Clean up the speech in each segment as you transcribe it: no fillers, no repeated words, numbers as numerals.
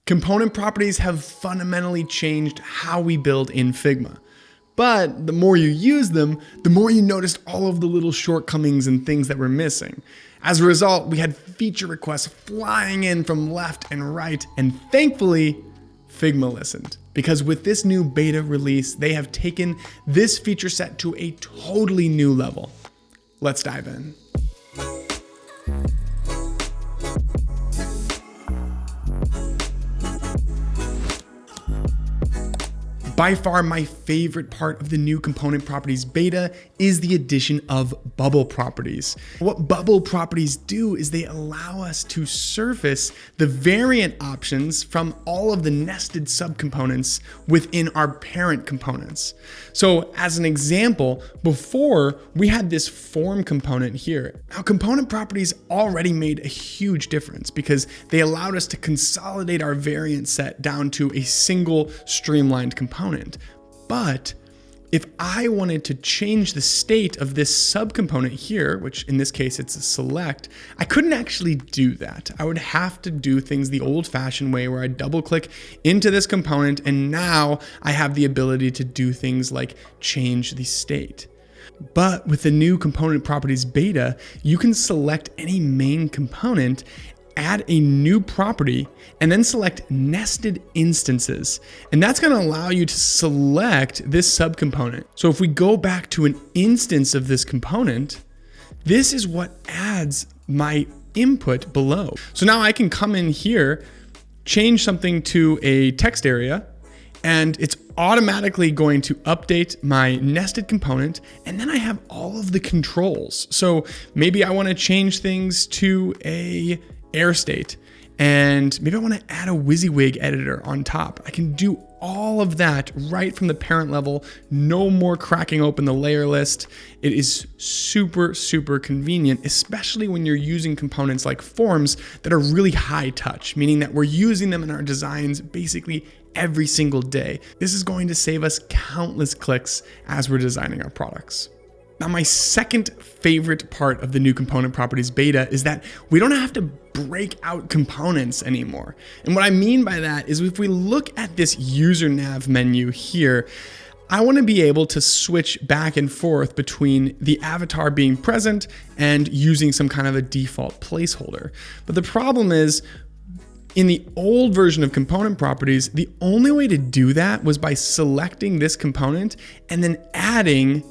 Component properties have fundamentally changed how we build in Figma. But the more you use them, the more you noticed all of the little shortcomings and things that were missing. As a result, we had feature requests flying in from left and right, and thankfully, Figma listened. Because with this new beta release, they have taken this feature set to a totally new level. Let's dive in. By far, my favorite part of the new component properties beta is the addition of bubble properties. What bubble properties do is they allow us to surface the variant options from all of the nested subcomponents within our parent components. So as an example, before we had this form component here. Now, component properties already made a huge difference because they allowed us to consolidate our variant set down to a single streamlined component. But if I wanted to change the state of this subcomponent here, which in this case it's a select, I couldn't actually do that. I would have to do things the old-fashioned way where I double-click into this component, and now I have the ability to do things like change the state. But with the new component properties beta, you can select any main component, add a new property, and then select nested instances. And that's going to allow you to select this subcomponent. So if we go back to an instance of this component, this is what adds my input below. So now I can come in here, change something to a text area, and it's automatically going to update my nested component. And then I have all of the controls. So maybe I want to change things to a air state, and maybe I want to add a WYSIWYG editor on top. I can do all of that right from the parent level. No more cracking open the layer list. It is super, super convenient, especially when you're using components like forms that are really high touch, meaning that we're using them in our designs basically every single day. This is going to save us countless clicks as we're designing our products. Now, my second favorite part of the new component properties beta is that we don't have to break out components anymore. And what I mean by that is if we look at this user nav menu here, I want to be able to switch back and forth between the avatar being present and using some kind of a default placeholder. But the problem is, in the old version of component properties, the only way to do that was by selecting this component and then adding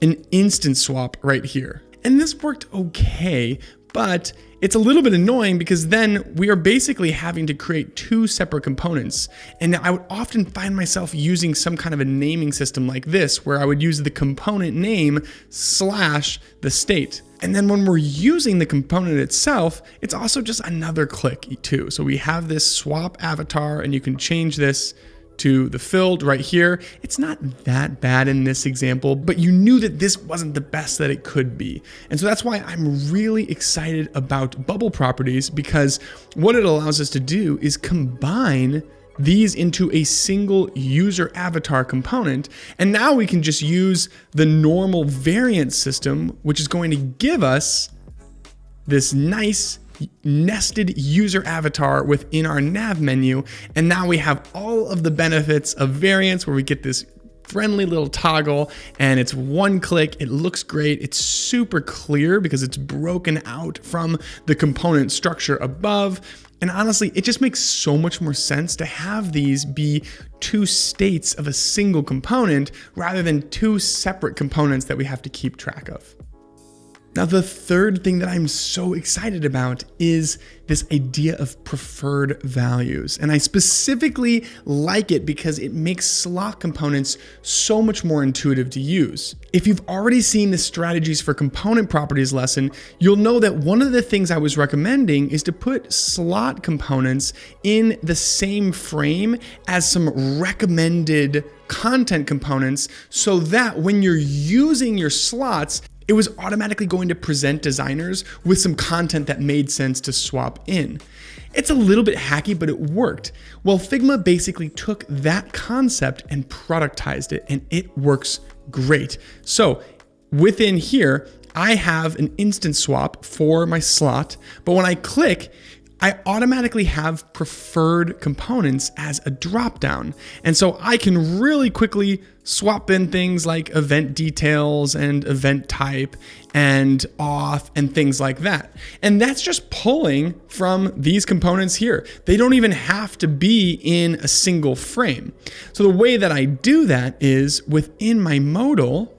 an instance swap right here. And this worked okay, but it's a little bit annoying because then we are basically having to create two separate components. And I would often find myself using some kind of a naming system like this, where I would use the component name / the state. And then when we're using the component itself, it's also just another click too. So we have this swap avatar, and you can change this to the filled right here. It's not that bad in this example, but you knew that this wasn't the best that it could be. And so that's why I'm really excited about bubble properties, because what it allows us to do is combine these into a single user avatar component. And now we can just use the normal variant system, which is going to give us this nice nested user avatar within our nav menu. And now we have all of the benefits of variants, where we get this friendly little toggle, and it's one click. It looks great. It's super clear because it's broken out from the component structure above. And honestly, it just makes so much more sense to have these be two states of a single component rather than two separate components that we have to keep track of. Now, the third thing that I'm so excited about is this idea of preferred values. And I specifically like it because it makes slot components so much more intuitive to use. If you've already seen the strategies for component properties lesson, you'll know that one of the things I was recommending is to put slot components in the same frame as some recommended content components, so that when you're using your slots, it was automatically going to present designers with some content that made sense to swap in. It's a little bit hacky, but it worked. Well, Figma basically took that concept and productized it, and it works great. So within here, I have an instance swap for my slot, but when I click, I automatically have preferred components as a dropdown. And so I can really quickly swap in things like event details and event type and auth and things like that. And that's just pulling from these components here. They don't even have to be in a single frame. So the way that I do that is within my modal,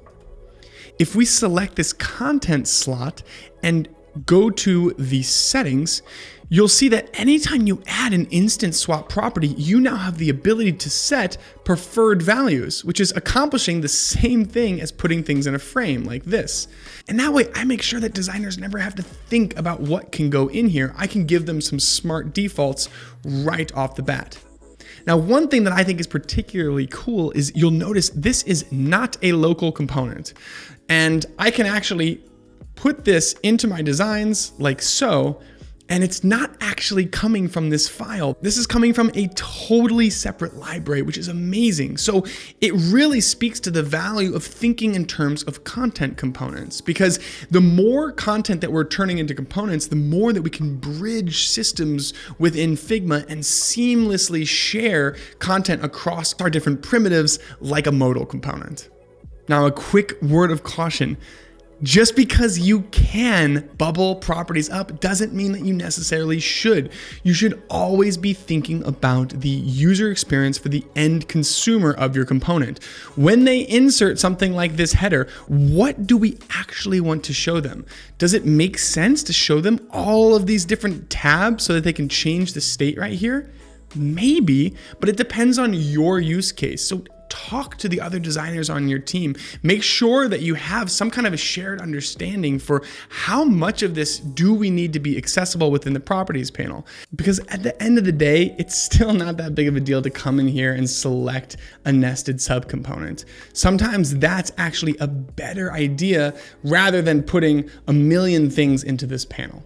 if we select this content slot and go to the settings, you'll see that anytime you add an instant swap property, you now have the ability to set preferred values, which is accomplishing the same thing as putting things in a frame like this. And that way I make sure that designers never have to think about what can go in here. I can give them some smart defaults right off the bat. Now, one thing that I think is particularly cool is you'll notice this is not a local component. And I can actually put this into my designs like so, and it's not actually coming from this file. This is coming from a totally separate library, which is amazing. So it really speaks to the value of thinking in terms of content components, because the more content that we're turning into components, the more that we can bridge systems within Figma and seamlessly share content across our different primitives like a modal component. Now, a quick word of caution. Just because you can bubble properties up doesn't mean that you necessarily should. You should always be thinking about the user experience for the end consumer of your component. When they insert something like this header, what do we actually want to show them? Does it make sense to show them all of these different tabs so that they can change the state right here? Maybe, but it depends on your use case. So talk to the other designers on your team. Make sure that you have some kind of a shared understanding for how much of this do we need to be accessible within the properties panel. Because at the end of the day, it's still not that big of a deal to come in here and select a nested subcomponent. Sometimes that's actually a better idea rather than putting a million things into this panel.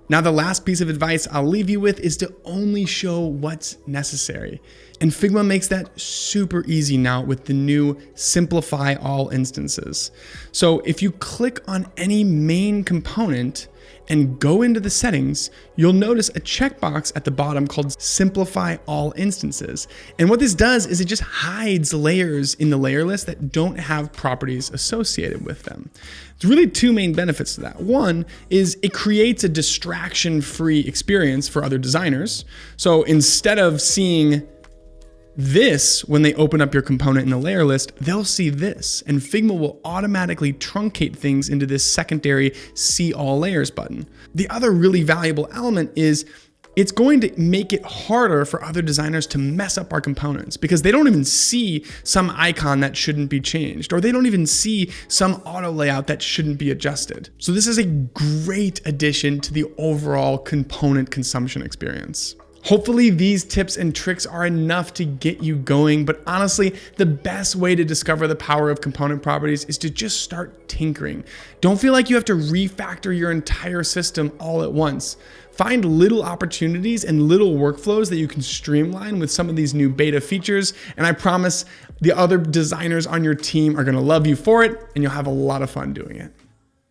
Now, the last piece of advice I'll leave you with is to only show what's necessary. And Figma makes that super easy now with the new simplify all instances. So if you click on any main component and go into the settings, you'll notice a checkbox at the bottom called simplify all instances. And what this does is it just hides layers in the layer list that don't have properties associated with them. There's really two main benefits to that. One is it creates a distraction-free experience for other designers. So instead of seeing this, when they open up your component in the layer list, they'll see this, and Figma will automatically truncate things into this secondary see all layers button. The other really valuable element is it's going to make it harder for other designers to mess up our components because they don't even see some icon that shouldn't be changed, or they don't even see some auto layout that shouldn't be adjusted. So this is a great addition to the overall component consumption experience. Hopefully these tips and tricks are enough to get you going, but honestly, the best way to discover the power of component properties is to just start tinkering. Don't feel like you have to refactor your entire system all at once. Find little opportunities and little workflows that you can streamline with some of these new beta features, and I promise the other designers on your team are gonna love you for it, and you'll have a lot of fun doing it.